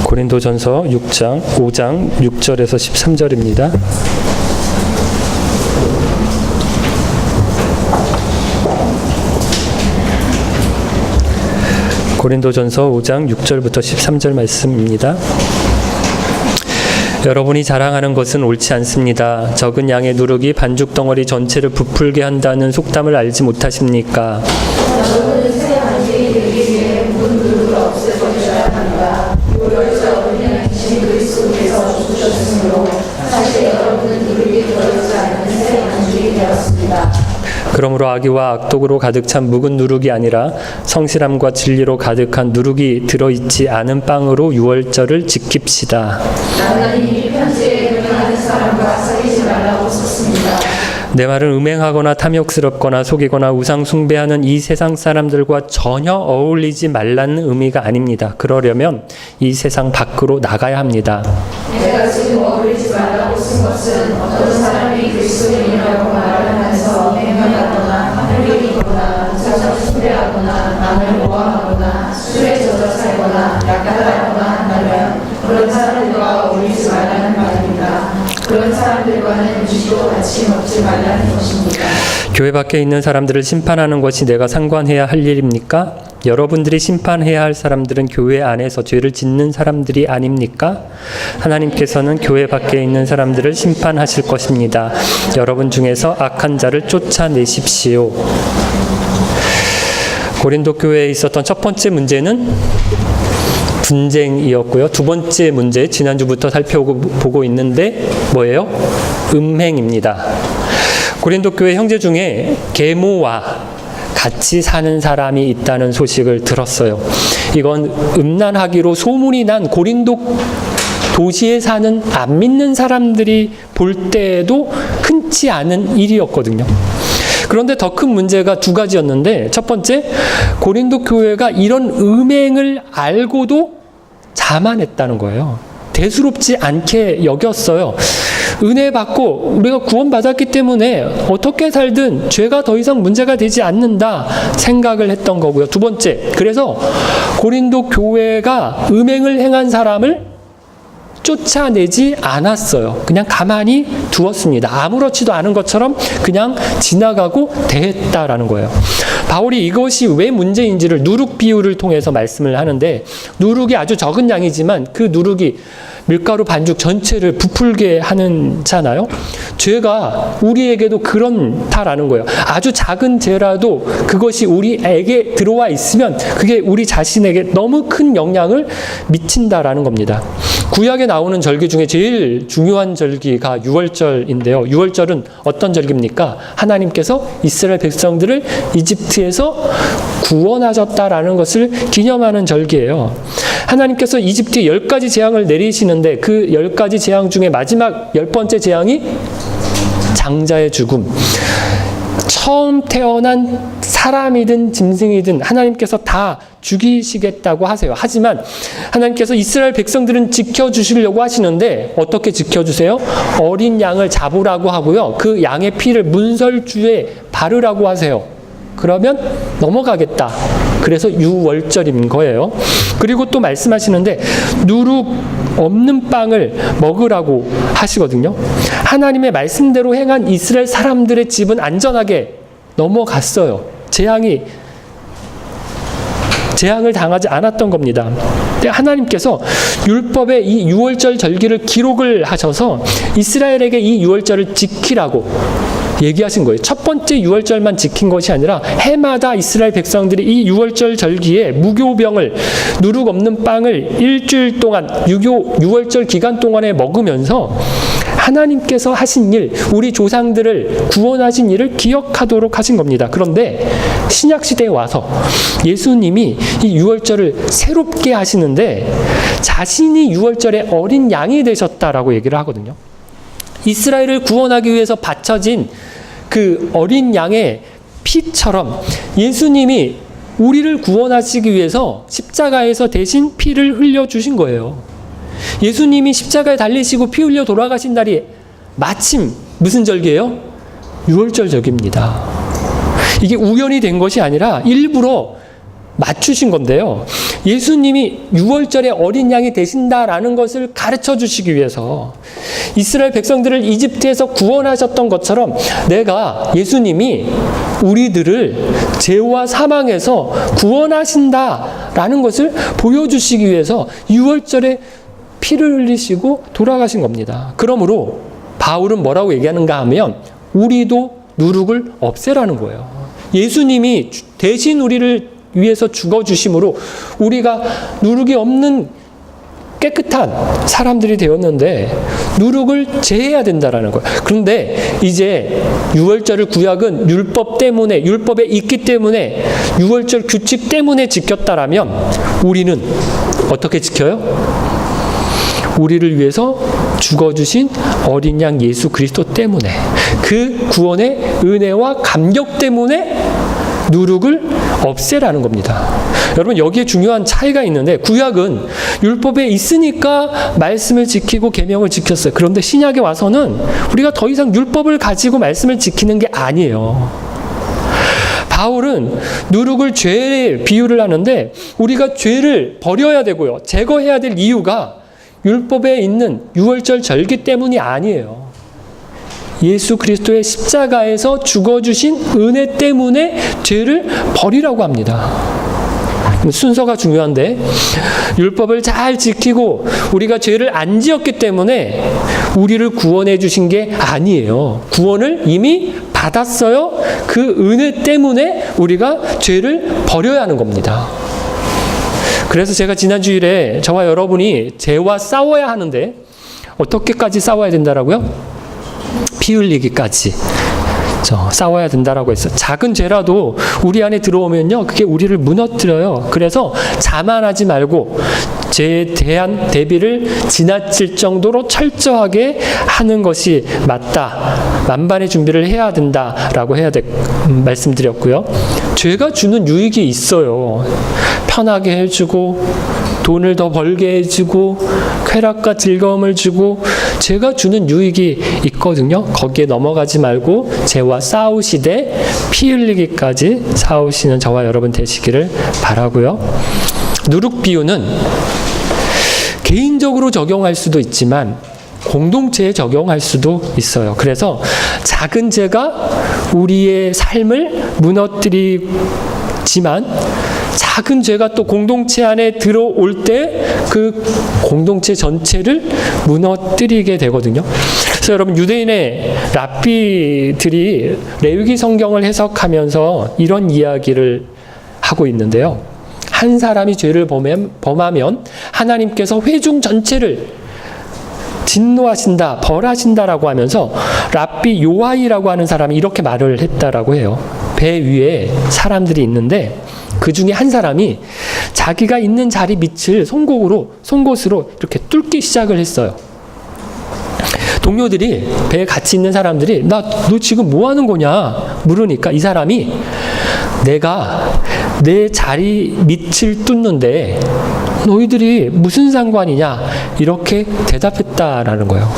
고린도전서 5장 6절에서 13절입니다. 고린도전서 5장 6절부터 13절 말씀입니다. 여러분이 자랑하는 것은 옳지 않습니다. 적은 양의 누룩이 반죽 덩어리 전체를 부풀게 한다는 속담을 알지 못하십니까? 여러분은 새 반죽이 되기 위해 묵은 누룩을 없애버려야 합니다. 유월절 어린양 이신 그리스도께서 죽으셨으므로 사실 여러분은 누룩이 들어있지 않은 새 반죽이 되었습니다. 그러므로 악의와 악독으로 가득 찬 묵은 누룩이 아니라 성실함과 진리로 가득한 누룩이 들어있지 않은 빵으로 유월절을 지킵시다. 하나님 이 편지에 응하는 사람과 사귀지 말라고 썼습니다. 내 말은 음행하거나 탐욕스럽거나 속이거나 우상 숭배하는 이 세상 사람들과 전혀 어울리지 말라는 의미가 아닙니다. 그러려면 이 세상 밖으로 나가야 합니다. 내가 지금 어울리지 말라고 쓴 것은 어떤 사람이 그리스도인이라고 말하면서 행하거나 하늘이거나 우상 숭배하거나 남을 모함하거나 술에 젖어 살거나 약탈하거나 한다면 그런 사람들과 어울리지 말라는 말입니다. 그런 사람들과는 음식도 같이 먹지 말라는 것입니다. 교회 밖에 있는 사람들을 심판하는 것이 내가 상관해야 할 일입니까? 여러분들이 심판해야 할 사람들은 교회 안에서 죄를 짓는 사람들이 아닙니까? 하나님께서는 교회 밖에 있는 사람들을 심판하실 것입니다. 여러분 중에서 악한 자를 쫓아내십시오. 고린도 교회에 있었던 첫 번째 문제는 분쟁이었고요. 두 번째 문제, 지난주부터 살펴보고 있는데 뭐예요? 음행입니다. 고린도 교회 형제 중에 계모와 같이 사는 사람이 있다는 소식을 들었어요. 이건 음란하기로 소문이 난 고린도 도시에 사는 안 믿는 사람들이 볼 때에도 흔치 않은 일이었거든요. 그런데 더 큰 문제가 두 가지였는데, 첫 번째, 고린도 교회가 이런 음행을 알고도 자만했다는 거예요. 대수롭지 않게 여겼어요. 은혜 받고 우리가 구원받았기 때문에 어떻게 살든 죄가 더 이상 문제가 되지 않는다 생각을 했던 거고요. 두 번째, 그래서 고린도 교회가 음행을 행한 사람을 쫓아내지 않았어요. 그냥 가만히 두었습니다. 아무렇지도 않은 것처럼 그냥 지나가고 대했다라는 거예요. 바울이 이것이 왜 문제인지를 누룩 비유를 통해서 말씀을 하는데, 누룩이 아주 적은 양이지만 그 누룩이 밀가루 반죽 전체를 부풀게 하잖아요. 죄가 우리에게도 그렇다라는 거예요. 아주 작은 죄라도 그것이 우리에게 들어와 있으면 그게 우리 자신에게 너무 큰 영향을 미친다라는 겁니다. 구약에 나오는 절기 중에 제일 중요한 절기가 유월절인데요. 유월절은 어떤 절기입니까? 하나님께서 이스라엘 백성들을 이집트에서 구원하셨다라는 것을 기념하는 절기예요. 하나님께서 이집트에 10가지 재앙을 내리시는데 그 10가지 재앙 중에 마지막 10번째 재앙이 장자의 죽음. 처음 태어난 사람이든 짐승이든 하나님께서 다 죽이시겠다고 하세요. 하지만 하나님께서 이스라엘 백성들은 지켜주시려고 하시는데 어떻게 지켜주세요? 어린 양을 잡으라고 하고요. 그 양의 피를 문설주에 바르라고 하세요. 그러면 넘어가겠다. 그래서 유월절인 거예요. 그리고 또 말씀하시는데 누룩 없는 빵을 먹으라고 하시거든요. 하나님의 말씀대로 행한 이스라엘 사람들의 집은 안전하게 넘어갔어요. 재앙을 당하지 않았던 겁니다. 근데 하나님께서 율법에 이 유월절 절기를 기록을 하셔서 이스라엘에게 이 유월절을 지키라고 얘기하신 거예요. 첫 번째 유월절만 지킨 것이 아니라 해마다 이스라엘 백성들이 이 유월절 절기에 무교병을, 누룩 없는 빵을 일주일 동안 유월절 기간 동안에 먹으면서 하나님께서 하신 일, 우리 조상들을 구원하신 일을 기억하도록 하신 겁니다. 그런데 신약시대에 와서 예수님이 이 유월절을 새롭게 하시는데 자신이 유월절의 어린 양이 되셨다라고 얘기를 하거든요. 이스라엘을 구원하기 위해서 바쳐진 그 어린 양의 피처럼 예수님이 우리를 구원하시기 위해서 십자가에서 대신 피를 흘려주신 거예요. 예수님이 십자가에 달리시고 피 흘려 돌아가신 날이 마침 무슨 절기예요? 유월절 절기입니다. 이게 우연이 된 것이 아니라 일부러 맞추신 건데요. 예수님이 6월절에 어린 양이 되신다라는 것을 가르쳐 주시기 위해서 이스라엘 백성들을 이집트에서 구원하셨던 것처럼 내가 예수님이 우리들을 죄와 사망에서 구원하신다라는 것을 보여주시기 위해서 6월절에 피를 흘리시고 돌아가신 겁니다. 그러므로 바울은 뭐라고 얘기하는가 하면 우리도 누룩을 없애라는 거예요. 예수님이 대신 우리를 위해서 죽어주심으로 우리가 누룩이 없는 깨끗한 사람들이 되었는데 누룩을 제해야 된다라는 거예요. 그런데 이제 6월절을 구약은 율법에 있기 때문에 6월절 규칙 때문에 지켰다라면 우리는 어떻게 지켜요? 우리를 위해서 죽어주신 어린 양 예수 그리스도 때문에, 그 구원의 은혜와 감격 때문에 누룩을 없애라는 겁니다. 여러분, 여기에 중요한 차이가 있는데, 구약은 율법에 있으니까 말씀을 지키고 계명을 지켰어요. 그런데 신약에 와서는 우리가 더 이상 율법을 가지고 말씀을 지키는 게 아니에요. 바울은 누룩을 죄에 비유를 하는데, 우리가 죄를 버려야 되고요, 제거해야 될 이유가 율법에 있는 6월절 절기 때문이 아니에요. 예수 그리스도의 십자가에서 죽어주신 은혜 때문에 죄를 버리라고 합니다. 순서가 중요한데, 율법을 잘 지키고 우리가 죄를 안 지었기 때문에 우리를 구원해 주신 게 아니에요. 구원을 이미 받았어요. 그 은혜 때문에 우리가 죄를 버려야 하는 겁니다. 그래서 제가 지난 주일에 저와 여러분이 죄와 싸워야 하는데 어떻게까지 싸워야 된다라고요? 피 흘리기까지 싸워야 된다라고 했어요. 작은 죄라도 우리 안에 들어오면요, 그게 우리를 무너뜨려요. 그래서 자만하지 말고 죄에 대한 대비를 지나칠 정도로 철저하게 하는 것이 맞다. 만반의 준비를 해야 된다라고 말씀드렸고요. 죄가 주는 유익이 있어요. 편하게 해주고, 돈을 더 벌게 해주고, 쾌락과 즐거움을 주고, 죄가 주는 유익이 있거든요. 거기에 넘어가지 말고 죄와 싸우시되 피 흘리기까지 싸우시는 저와 여러분 되시기를 바라고요. 누룩 비유는 개인적으로 적용할 수도 있지만 공동체에 적용할 수도 있어요. 그래서 작은 죄가 우리의 삶을 무너뜨리지만 작은 죄가 또 공동체 안에 들어올 때 그 공동체 전체를 무너뜨리게 되거든요. 그래서 여러분, 유대인의 랍비들이 레위기 성경을 해석하면서 이런 이야기를 하고 있는데요. 한 사람이 죄를 범하면 하나님께서 회중 전체를 진노하신다, 벌하신다라고 하면서 랍비 요하이라고 하는 사람이 이렇게 말을 했다라고 해요. 배 위에 사람들이 있는데 그 중에 한 사람이 자기가 있는 자리 밑을 송곳으로 이렇게 뚫기 시작을 했어요. 동료들이, 배에 같이 있는 사람들이 너 지금 뭐 하는 거냐 물으니까 이 사람이 내가 내 자리 밑을 뚫는데 너희들이 무슨 상관이냐 이렇게 대답했다라는 거예요.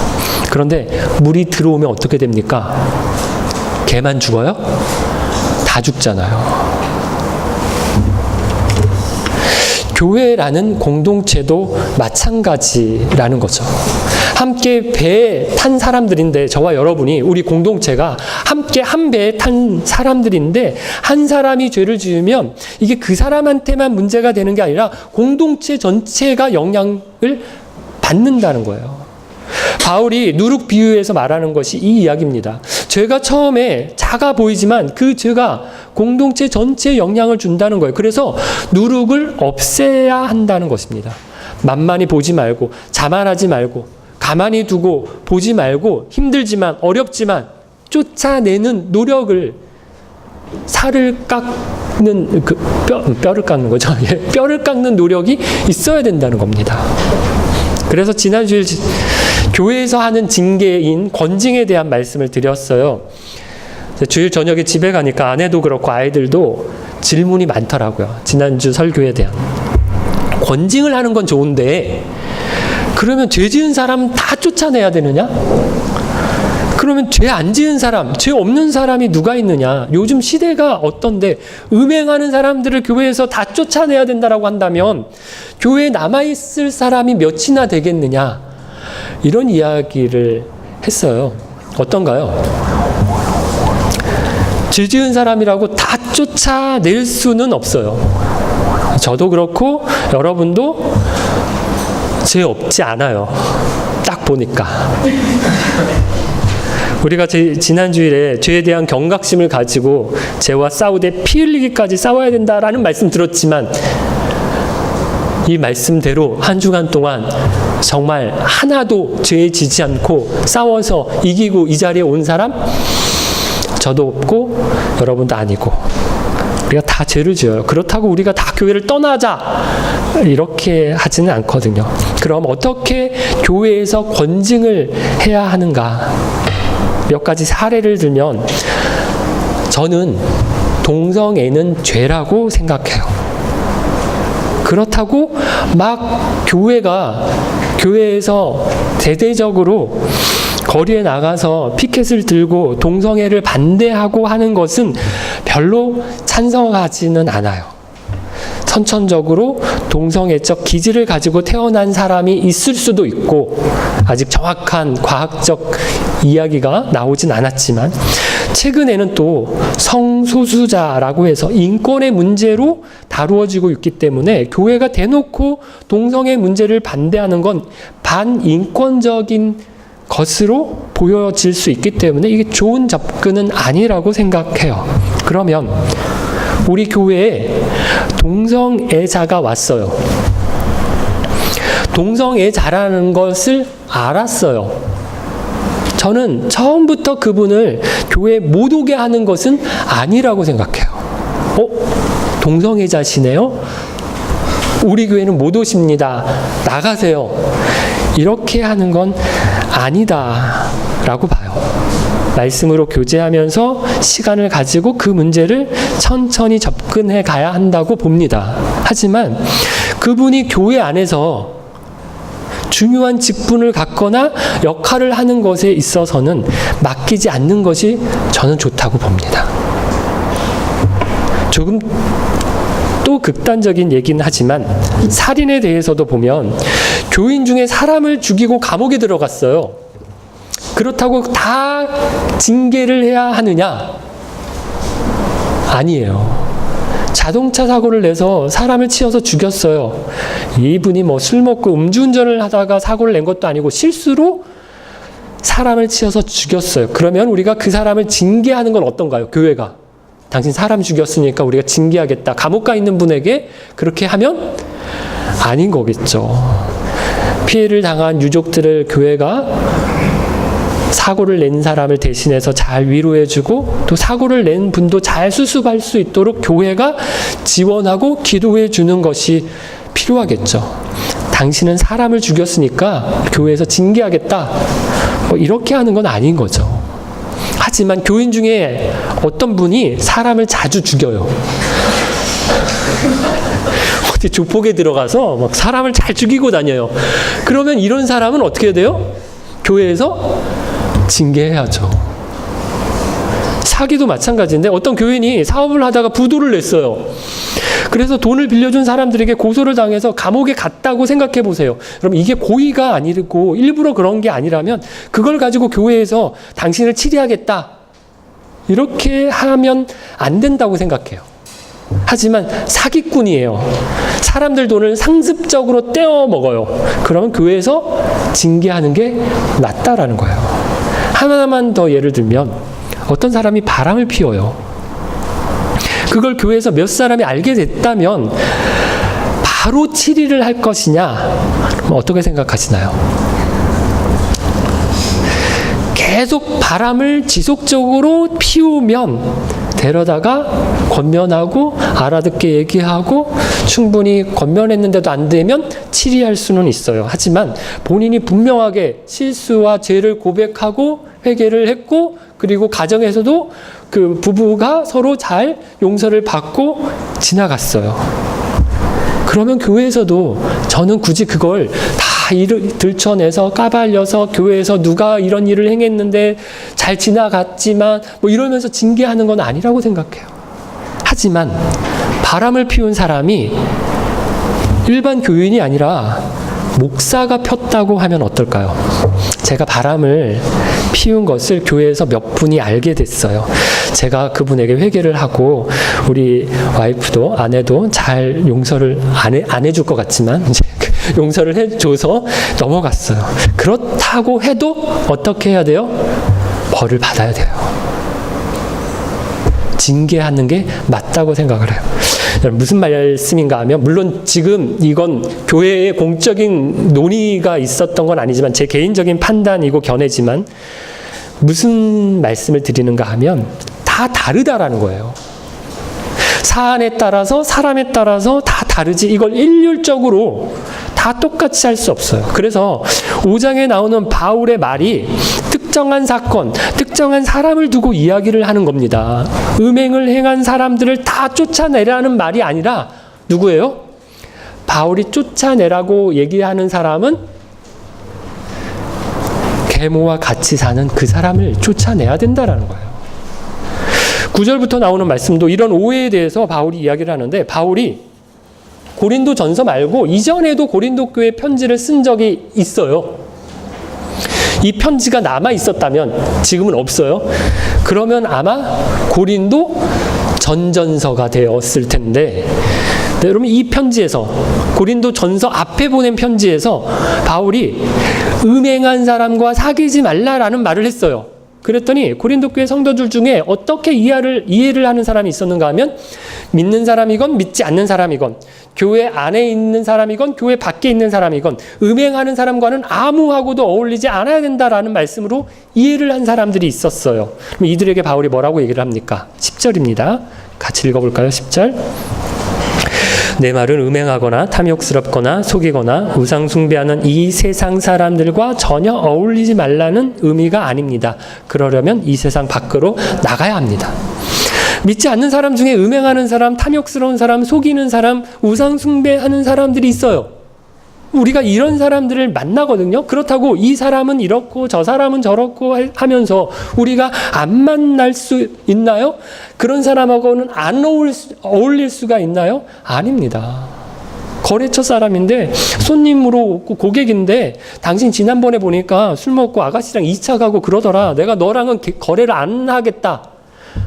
그런데 물이 들어오면 어떻게 됩니까? 걔만 죽어요? 다 죽잖아요. 교회라는 공동체도 마찬가지라는 거죠. 함께 배에 탄 사람들인데, 저와 여러분이, 우리 공동체가 함께 한 배에 탄 사람들인데, 한 사람이 죄를 지으면 이게 그 사람한테만 문제가 되는 게 아니라 공동체 전체가 영향을 받는다는 거예요. 바울이 누룩 비유에서 말하는 것이 이 이야기입니다. 죄가 처음에 작아 보이지만 그 죄가 공동체 전체에 영향을 준다는 거예요. 그래서 누룩을 없애야 한다는 것입니다. 만만히 보지 말고, 자만하지 말고, 가만히 두고 보지 말고, 힘들지만 어렵지만 쫓아내는 노력을, 살을 깎는 뼈를 깎는 거죠. 뼈를 깎는 노력이 있어야 된다는 겁니다. 그래서 지난주에 교회에서 하는 징계인 권징에 대한 말씀을 드렸어요. 주일 저녁에 집에 가니까 아내도 그렇고 아이들도 질문이 많더라고요. 지난주 설교에 대한. 권징을 하는 건 좋은데 그러면 죄 지은 사람 다 쫓아내야 되느냐? 그러면 죄 안 지은 사람, 죄 없는 사람이 누가 있느냐? 요즘 시대가 어떤데 음행하는 사람들을 교회에서 다 쫓아내야 된다라고 한다면 교회에 남아있을 사람이 몇이나 되겠느냐? 이런 이야기를 했어요. 어떤가요? 죄 지은 사람이라고 다 쫓아낼 수는 없어요. 저도 그렇고 여러분도 죄 없지 않아요. 딱 보니까. 우리가 지난 주일에 죄에 대한 경각심을 가지고 죄와 싸우되 피 흘리기까지 싸워야 된다라는 말씀 들었지만 이 말씀대로 한 주간 동안 정말 하나도 죄에 지지 않고 싸워서 이기고 이 자리에 온 사람? 저도 없고 여러분도 아니고 우리가 다 죄를 지어요. 그렇다고 우리가 다 교회를 떠나자 이렇게 하지는 않거든요. 그럼 어떻게 교회에서 권징을 해야 하는가? 몇 가지 사례를 들면 저는 동성애는 죄라고 생각해요. 그렇다고 막 교회에서 대대적으로 거리에 나가서 피켓을 들고 동성애를 반대하고 하는 것은 별로 찬성하지는 않아요. 선천적으로 동성애적 기질을 가지고 태어난 사람이 있을 수도 있고 아직 정확한 과학적 이야기가 나오진 않았지만 최근에는 또 성소수자라고 해서 인권의 문제로 다루어지고 있기 때문에 교회가 대놓고 동성애 문제를 반대하는 건 반인권적인 것으로 보여질 수 있기 때문에 이게 좋은 접근은 아니라고 생각해요. 그러면 우리 교회에 동성애자가 왔어요. 동성애자라는 것을 알았어요. 저는 처음부터 그분을 교회에 못 오게 하는 것은 아니라고 생각해요. 동성애자시네요? 우리 교회는 못 오십니다. 나가세요. 이렇게 하는 건 아니다라고 봐요. 말씀으로 교제하면서 시간을 가지고 그 문제를 천천히 접근해 가야 한다고 봅니다. 하지만 그분이 교회 안에서 중요한 직분을 갖거나 역할을 하는 것에 있어서는 맡기지 않는 것이 저는 좋다고 봅니다. 조금 또 극단적인 얘기는 하지만 살인에 대해서도 보면 교인 중에 사람을 죽이고 감옥에 들어갔어요. 그렇다고 다 징계를 해야 하느냐? 아니에요. 자동차 사고를 내서 사람을 치어서 죽였어요. 이분이 술 먹고 음주운전을 하다가 사고를 낸 것도 아니고 실수로 사람을 치어서 죽였어요. 그러면 우리가 그 사람을 징계하는 건 어떤가요? 교회가. 당신 사람 죽였으니까 우리가 징계하겠다. 감옥 가 있는 분에게 그렇게 하면 아닌 거겠죠. 피해를 당한 유족들을 교회가 사고를 낸 사람을 대신해서 잘 위로해주고 또 사고를 낸 분도 잘 수습할 수 있도록 교회가 지원하고 기도해 주는 것이 필요하겠죠. 당신은 사람을 죽였으니까 교회에서 징계하겠다. 이렇게 하는 건 아닌 거죠. 하지만 교인 중에 어떤 분이 사람을 자주 죽여요. 어디 조폭에 들어가서 막 사람을 잘 죽이고 다녀요. 그러면 이런 사람은 어떻게 해야 돼요? 교회에서 징계해야죠. 사기도 마찬가지인데 어떤 교인이 사업을 하다가 부도를 냈어요. 그래서 돈을 빌려준 사람들에게 고소를 당해서 감옥에 갔다고 생각해 보세요. 그럼 이게 고의가 아니고 일부러 그런 게 아니라면 그걸 가지고 교회에서 당신을 치리하겠다. 이렇게 하면 안 된다고 생각해요. 하지만 사기꾼이에요. 사람들 돈을 상습적으로 떼어 먹어요. 그러면 교회에서 징계하는 게 낫다라는 거예요. 하나만 더 예를 들면 어떤 사람이 바람을 피워요. 그걸 교회에서 몇 사람이 알게 됐다면 바로 치리를 할 것이냐? 그럼 어떻게 생각하시나요? 계속 바람을 지속적으로 피우면 데려다가 권면하고 알아듣게 얘기하고 충분히 권면했는데도 안 되면 치리할 수는 있어요. 하지만 본인이 분명하게 실수와 죄를 고백하고 회개를 했고 그리고 가정에서도 그 부부가 서로 잘 용서를 받고 지나갔어요. 그러면 교회에서도 저는 굳이 그걸 다 들춰내서 까발려서 교회에서 누가 이런 일을 행했는데 잘 지나갔지만 뭐 이러면서 징계하는 건 아니라고 생각해요. 하지만 바람을 피운 사람이 일반 교인이 아니라 목사가 폈다고 하면 어떨까요? 제가 바람을 피운 것을 교회에서 몇 분이 알게 됐어요. 제가 그분에게 회개를 하고 우리 와이프도 아내도 잘 용서를 안 해줄 것 같지만 이제 용서를 해줘서 넘어갔어요. 그렇다고 해도 어떻게 해야 돼요? 벌을 받아야 돼요. 징계하는 게 맞다고 생각을 해요. 무슨 말씀인가 하면 물론 지금 이건 교회의 공적인 논의가 있었던 건 아니지만 제 개인적인 판단이고 견해지만 무슨 말씀을 드리는가 하면 다 다르다라는 거예요. 사안에 따라서 사람에 따라서 다 다르지 이걸 일률적으로 다 똑같이 할 수 없어요. 그래서 5장에 나오는 바울의 말이 특정한 사건, 특정한 사람을 두고 이야기를 하는 겁니다. 음행을 행한 사람들을 다 쫓아내라는 말이 아니라 누구예요? 바울이 쫓아내라고 얘기하는 사람은 계모와 같이 사는 그 사람을 쫓아내야 된다라는 거예요. 9절부터 나오는 말씀도 이런 오해에 대해서 바울이 이야기를 하는데 바울이 고린도 전서 말고 이전에도 고린도 교회 편지를 쓴 적이 있어요. 이 편지가 남아 있었다면 지금은 없어요. 그러면 아마 고린도 전전서가 되었을 텐데 네, 여러분 이 편지에서 고린도 전서 앞에 보낸 편지에서 바울이 음행한 사람과 사귀지 말라라는 말을 했어요. 그랬더니 고린도 교회 성도들 중에 어떻게 이해를 하는 사람이 있었는가 하면 믿는 사람이건 믿지 않는 사람이건 교회 안에 있는 사람이건 교회 밖에 있는 사람이건 음행하는 사람과는 아무하고도 어울리지 않아야 된다라는 말씀으로 이해를 한 사람들이 있었어요. 그럼 이들에게 바울이 뭐라고 얘기를 합니까? 10절입니다. 같이 읽어볼까요? 10절. 내 말은 음행하거나 탐욕스럽거나 속이거나 우상 숭배하는 이 세상 사람들과 전혀 어울리지 말라는 의미가 아닙니다. 그러려면 이 세상 밖으로 나가야 합니다. 믿지 않는 사람 중에 음행하는 사람, 탐욕스러운 사람, 속이는 사람, 우상 숭배하는 사람들이 있어요. 우리가 이런 사람들을 만나거든요. 그렇다고 이 사람은 이렇고 저 사람은 저렇고 하면서 우리가 안 만날 수 있나요? 그런 사람하고는 안 어울릴 수가 있나요? 아닙니다. 거래처 사람인데 손님으로 고객인데 당신 지난번에 보니까 술 먹고 아가씨랑 2차 가고 그러더라. 내가 너랑은 거래를 안 하겠다.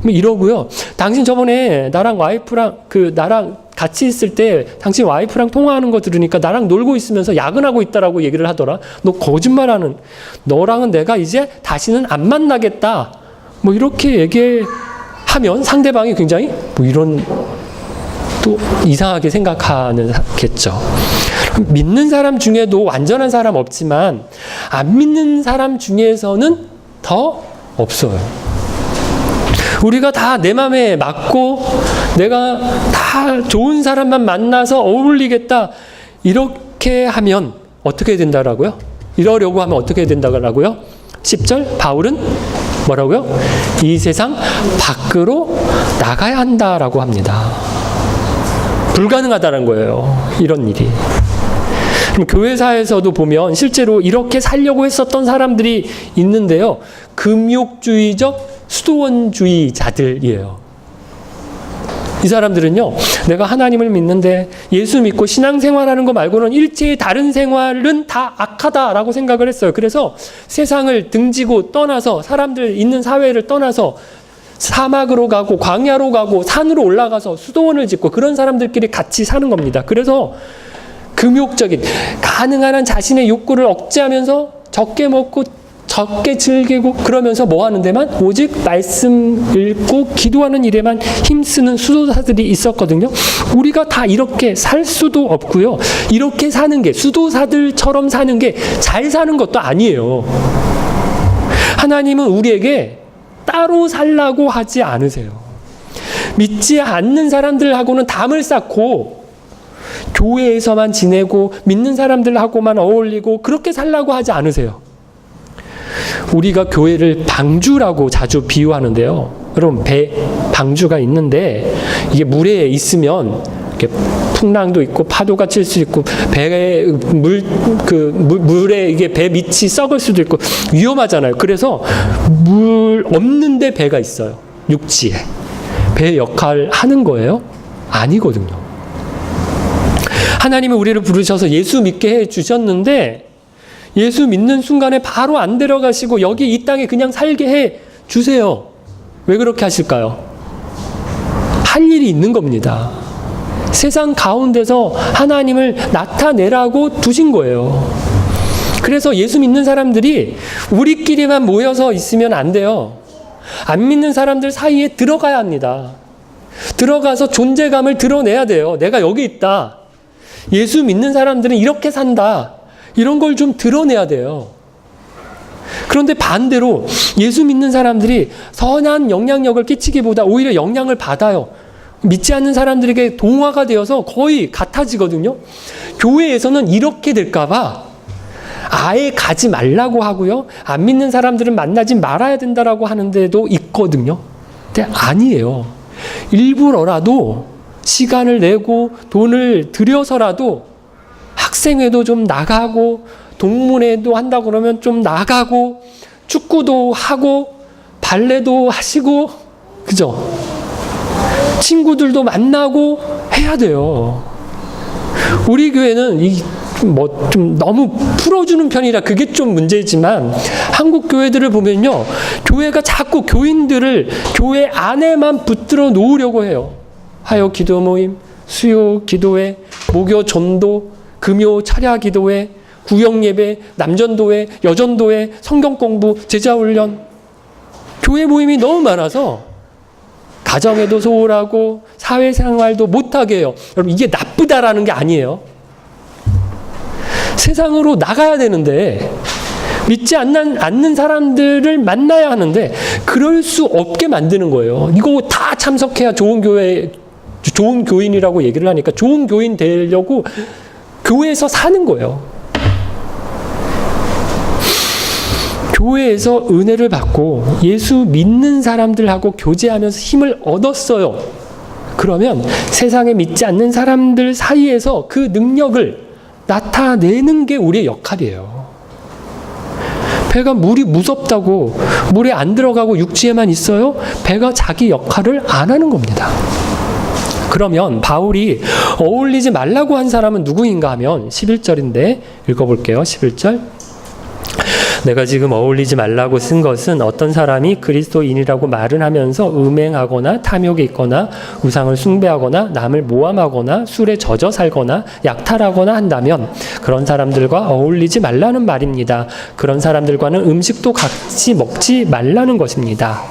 이러고요. 당신 저번에 나랑 와이프랑 나랑 같이 있을 때 당신 와이프랑 통화하는 거 들으니까 나랑 놀고 있으면서 야근하고 있다라고 얘기를 하더라. 너 거짓말하는. 너랑은 내가 이제 다시는 안 만나겠다. 뭐 이렇게 얘기하면 상대방이 굉장히 뭐 이런 또 이상하게 생각하겠죠. 믿는 사람 중에도 완전한 사람 없지만 안 믿는 사람 중에서는 더 없어요. 우리가 다 내 맘에 맞고 내가 다 좋은 사람만 만나서 어울리겠다 이렇게 하면 어떻게 된다라고요? 이러려고 하면 어떻게 된다라고요? 10절 바울은 뭐라고요? 이 세상 밖으로 나가야 한다라고 합니다. 불가능하다는 거예요. 이런 일이. 그럼 교회사에서도 보면 실제로 이렇게 살려고 했었던 사람들이 있는데요. 금욕주의적 수도원주의자들이에요. 이 사람들은요, 내가 하나님을 믿는데 예수 믿고 신앙생활하는 거 말고는 일체의 다른 생활은 다 악하다라고 생각을 했어요. 그래서 세상을 등지고 떠나서 사람들 있는 사회를 떠나서 사막으로 가고 광야로 가고 산으로 올라가서 수도원을 짓고 그런 사람들끼리 같이 사는 겁니다. 그래서 금욕적인 가능한 한 자신의 욕구를 억제하면서 적게 먹고 적게 즐기고 그러면서 뭐 하는 데만 오직 말씀 읽고 기도하는 일에만 힘쓰는 수도사들이 있었거든요. 우리가 다 이렇게 살 수도 없고요. 이렇게 사는 게 수도사들처럼 사는 게 잘 사는 것도 아니에요. 하나님은 우리에게 따로 살라고 하지 않으세요. 믿지 않는 사람들하고는 담을 쌓고 교회에서만 지내고 믿는 사람들하고만 어울리고 그렇게 살라고 하지 않으세요. 우리가 교회를 방주라고 자주 비유하는데요. 여러분 방주가 있는데 이게 물에 있으면 이렇게 풍랑도 있고 파도가 칠 수 있고 배에 물에 이게 배 밑이 썩을 수도 있고 위험하잖아요. 그래서 물 없는데 배가 있어요. 육지에. 배 역할 하는 거예요? 아니거든요. 하나님은 우리를 부르셔서 예수 믿게 해 주셨는데 예수 믿는 순간에 바로 안 데려가시고 여기 이 땅에 그냥 살게 해 주세요. 왜 그렇게 하실까요? 할 일이 있는 겁니다. 세상 가운데서 하나님을 나타내라고 두신 거예요. 그래서 예수 믿는 사람들이 우리끼리만 모여서 있으면 안 돼요. 안 믿는 사람들 사이에 들어가야 합니다. 들어가서 존재감을 드러내야 돼요. 내가 여기 있다. 예수 믿는 사람들은 이렇게 산다. 이런 걸 좀 드러내야 돼요. 그런데 반대로 예수 믿는 사람들이 선한 영향력을 끼치기보다 오히려 영향을 받아요. 믿지 않는 사람들에게 동화가 되어서 거의 같아지거든요. 교회에서는 이렇게 될까봐 아예 가지 말라고 하고요. 안 믿는 사람들은 만나지 말아야 된다라고 하는 데도 있거든요. 근데 아니에요. 일부러라도 시간을 내고 돈을 들여서라도 학생회도 좀 나가고 동문회도 한다고 그러면 좀 나가고 축구도 하고 발레도 하시고 그죠? 친구들도 만나고 해야 돼요. 우리 교회는 좀 너무 풀어주는 편이라 그게 좀 문제지만 한국 교회들을 보면요. 교회가 자꾸 교인들을 교회 안에만 붙들어 놓으려고 해요. 화요 기도 모임, 수요 기도회, 목요 전도, 금요 철야 기도회, 구역 예배, 남전도회, 여전도회, 성경 공부, 제자 훈련. 교회 모임이 너무 많아서 가정에도 소홀하고 사회생활도 못하게 해요. 여러분 이게 나쁘다라는 게 아니에요. 세상으로 나가야 되는데 믿지 않는 사람들을 만나야 하는데 그럴 수 없게 만드는 거예요. 이거 다 참석해야 좋은 교인이라고 얘기를 하니까 좋은 교인 되려고 교회에서 사는 거예요. 교회에서 은혜를 받고 예수 믿는 사람들하고 교제하면서 힘을 얻었어요. 그러면 세상에 믿지 않는 사람들 사이에서 그 능력을 나타내는 게 우리의 역할이에요. 배가 물이 무섭다고 물에 안 들어가고 육지에만 있어요? 배가 자기 역할을 안 하는 겁니다. 그러면 바울이 어울리지 말라고 한 사람은 누구인가 하면 11절인데 읽어볼게요. 11절. 내가 지금 어울리지 말라고 쓴 것은 어떤 사람이 그리스도인이라고 말은 하면서 음행하거나 탐욕이 있거나 우상을 숭배하거나 남을 모함하거나 술에 젖어 살거나 약탈하거나 한다면 그런 사람들과 어울리지 말라는 말입니다. 그런 사람들과는 음식도 같이 먹지 말라는 것입니다.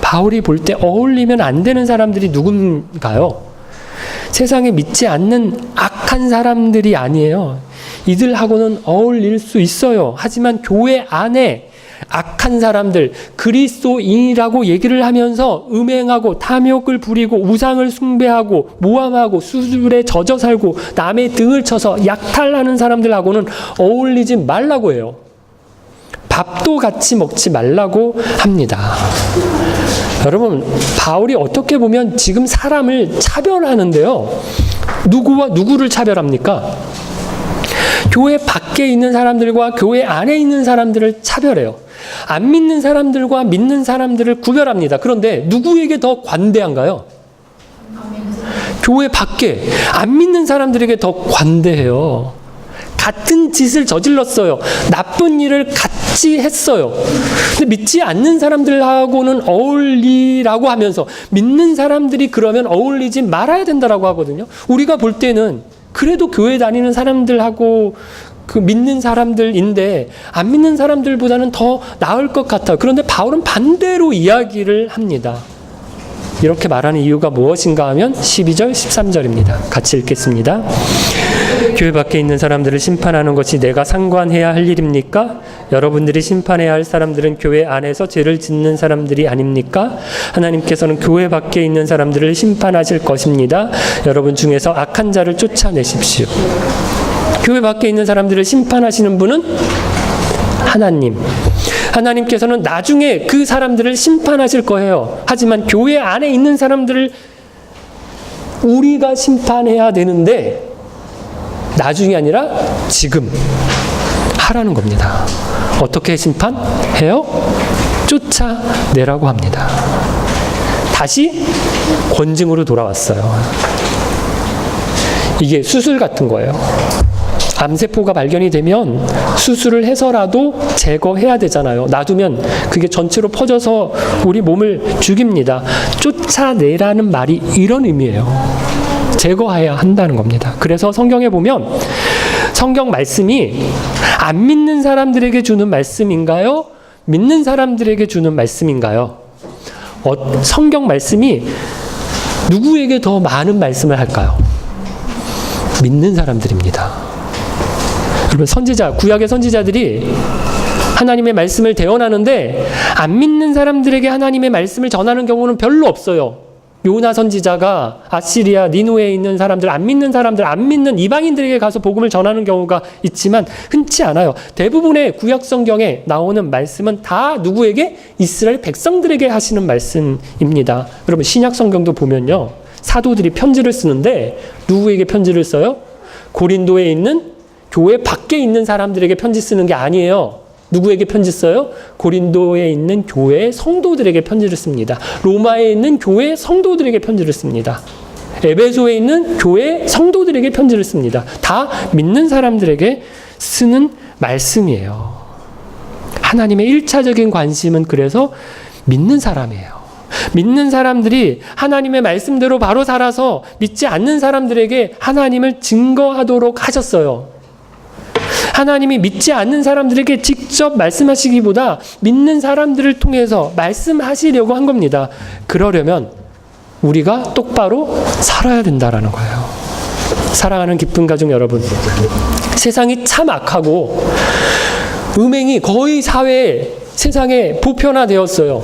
바울이 볼 때 어울리면 안 되는 사람들이 누군가요? 세상에 믿지 않는 악한 사람들이 아니에요. 이들하고는 어울릴 수 있어요. 하지만 교회 안에 악한 사람들, 그리스도인이라고 얘기를 하면서 음행하고 탐욕을 부리고 우상을 숭배하고 모함하고 술에 젖어 살고 남의 등을 쳐서 약탈하는 사람들하고는 어울리지 말라고 해요. 밥도 같이 먹지 말라고 합니다. 여러분, 바울이 어떻게 보면 지금 사람을 차별하는데요. 누구와 누구를 차별합니까? 교회 밖에 있는 사람들과 교회 안에 있는 사람들을 차별해요. 안 믿는 사람들과 믿는 사람들을 구별합니다. 그런데 누구에게 더 관대한가요? 교회 밖에 안 믿는 사람들에게 더 관대해요. 같은 짓을 저질렀어요. 나쁜 일을 같이 했어요. 근데 믿지 않는 사람들하고는 어울리라고 하면서 믿는 사람들이 그러면 어울리지 말아야 된다라고 하거든요. 우리가 볼 때는 그래도 교회 다니는 사람들하고 그 믿는 사람들인데 안 믿는 사람들보다는 더 나을 것 같아요. 그런데 바울은 반대로 이야기를 합니다. 이렇게 말하는 이유가 무엇인가 하면 12절, 13절입니다. 같이 읽겠습니다. 교회 밖에 있는 사람들을 심판하는 것이 내가 상관해야 할 일입니까? 여러분들이 심판해야 할 사람들은 교회 안에서 죄를 짓는 사람들이 아닙니까? 하나님께서는 교회 밖에 있는 사람들을 심판하실 것입니다. 여러분 중에서 악한 자를 쫓아내십시오. 교회 밖에 있는 사람들을 심판하시는 분은 하나님. 하나님께서는 나중에 그 사람들을 심판하실 거예요. 하지만 교회 안에 있는 사람들을 우리가 심판해야 되는데 나중이 아니라 지금 하라는 겁니다. 어떻게 심판해요? 쫓아내라고 합니다. 다시 권징으로 돌아왔어요. 이게 수술 같은 거예요. 암세포가 발견이 되면 수술을 해서라도 제거해야 되잖아요. 놔두면 그게 전체로 퍼져서 우리 몸을 죽입니다. 쫓아내라는 말이 이런 의미예요. 제거해야 한다는 겁니다. 그래서 성경에 보면 성경 말씀이 안 믿는 사람들에게 주는 말씀인가요? 믿는 사람들에게 주는 말씀인가요? 성경 말씀이 누구에게 더 많은 말씀을 할까요? 믿는 사람들입니다. 여러분, 선지자, 구약의 선지자들이 하나님의 말씀을 대언하는데 안 믿는 사람들에게 하나님의 말씀을 전하는 경우는 별로 없어요. 요나 선지자가 아시리아 니누에 있는 사람들, 안 믿는 사람들, 안 믿는 이방인들에게 가서 복음을 전하는 경우가 있지만 흔치 않아요. 대부분의 구약 성경에 나오는 말씀은 다 누구에게? 이스라엘 백성들에게 하시는 말씀입니다. 여러분, 신약 성경도 보면요, 사도들이 편지를 쓰는데 누구에게 편지를 써요? 고린도에 있는 교회 밖에 있는 사람들에게 편지 쓰는 게 아니에요. 누구에게 편지 써요? 고린도에 있는 교회 성도들에게 편지를 씁니다. 로마에 있는 교회 성도들에게 편지를 씁니다. 에베소에 있는 교회 성도들에게 편지를 씁니다. 다 믿는 사람들에게 쓰는 말씀이에요. 하나님의 1차적인 관심은 그래서 믿는 사람이에요. 믿는 사람들이 하나님의 말씀대로 바로 살아서 믿지 않는 사람들에게 하나님을 증거하도록 하셨어요. 하나님이 믿지 않는 사람들에게 직접 말씀하시기보다 믿는 사람들을 통해서 말씀하시려고 한 겁니다. 그러려면 우리가 똑바로 살아야 된다라는 거예요. 사랑하는 기쁜 가족 여러분, 세상이 참 악하고 음행이 거의 세상에 보편화되었어요.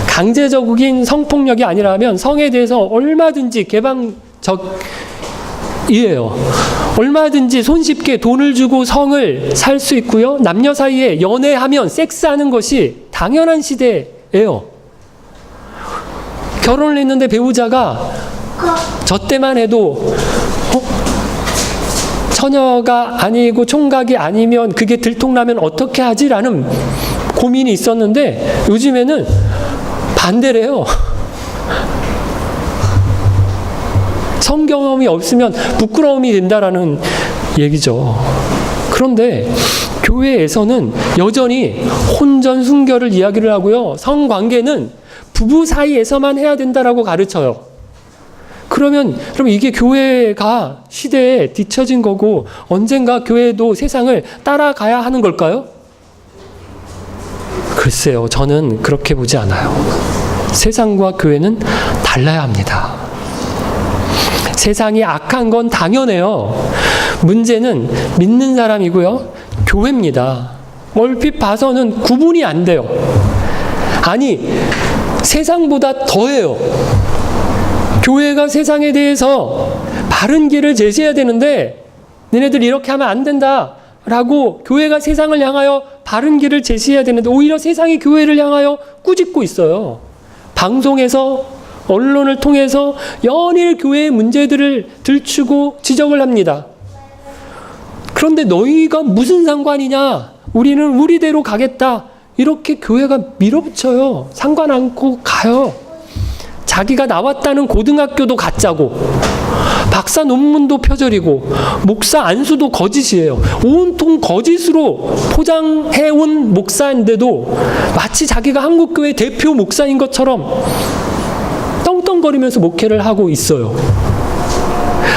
강제적인 성폭력이 아니라면 성에 대해서 얼마든지 개방적이에요. 얼마든지 손쉽게 돈을 주고 성을 살 수 있고요. 남녀 사이에 연애하면 섹스하는 것이 당연한 시대예요. 결혼을 했는데 배우자가 저 때만 해도 처녀가 아니고 총각이 아니면 그게 들통나면 어떻게 하지라는 고민이 있었는데 요즘에는 반대래요. 성경험이 없으면 부끄러움이 된다라는 얘기죠. 그런데 교회에서는 여전히 혼전 순결을 이야기를 하고요. 성관계는 부부 사이에서만 해야 된다라고 가르쳐요. 그러면 이게 교회가 시대에 뒤처진 거고 언젠가 교회도 세상을 따라가야 하는 걸까요? 글쎄요, 저는 그렇게 보지 않아요. 세상과 교회는 달라야 합니다. 세상이 악한 건 당연해요. 문제는 믿는 사람이고요, 교회입니다. 얼핏 봐서는 구분이 안 돼요. 아니, 세상보다 더해요. 교회가 세상에 대해서 바른 길을 제시해야 되는데 너네들 이렇게 하면 안 된다라고 교회가 세상을 향하여 바른 길을 제시해야 되는데 오히려 세상이 교회를 향하여 꾸짖고 있어요. 방송에서, 언론을 통해서 연일 교회의 문제들을 들추고 지적을 합니다. 그런데 너희가 무슨 상관이냐? 우리는 우리대로 가겠다. 이렇게 교회가 밀어붙여요. 상관 않고 가요. 자기가 나왔다는 고등학교도 가짜고 박사 논문도 표절이고 목사 안수도 거짓이에요. 온통 거짓으로 포장해온 목사인데도 마치 자기가 한국교회 대표 목사인 것처럼 떵떵거리면서 목회를 하고 있어요.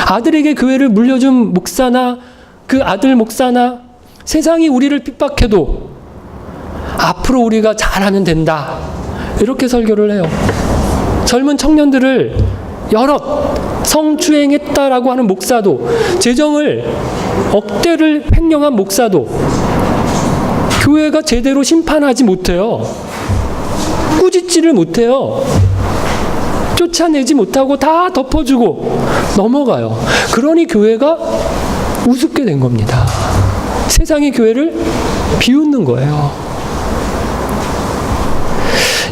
아들에게 교회를 물려준 목사나 그 아들 목사나 세상이 우리를 핍박해도 앞으로 우리가 잘하면 된다, 이렇게 설교를 해요. 젊은 청년들을 여럿 성추행했다라고 하는 목사도, 재정을 억대를 횡령한 목사도 교회가 제대로 심판하지 못해요. 꾸짖지를 못해요. 쫓아내지 못하고 다 덮어주고 넘어가요. 그러니 교회가 우습게 된 겁니다. 세상이 교회를 비웃는 거예요.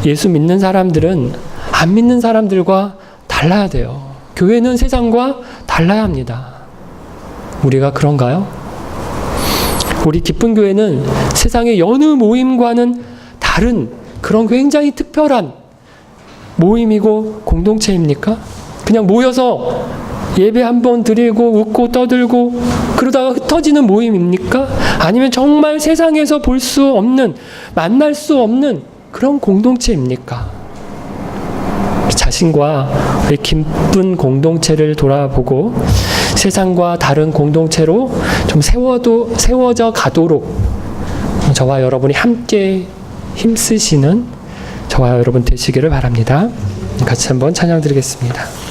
예수 믿는 사람들은 안 믿는 사람들과 달라야 돼요. 교회는 세상과 달라야 합니다. 우리가 그런가요? 우리 기쁜 교회는 세상의 여느 모임과는 다른 그런 굉장히 특별한 모임이고 공동체입니까? 그냥 모여서 예배 한번 드리고 웃고 떠들고 그러다가 흩어지는 모임입니까? 아니면 정말 세상에서 볼 수 없는, 만날 수 없는 그런 공동체입니까? 자신과 우리 기쁜 공동체를 돌아보고 세상과 다른 공동체로 좀 세워져 가도록 저와 여러분이 함께 힘쓰시는 저와 여러분 되시기를 바랍니다. 같이 한번 찬양 드리겠습니다.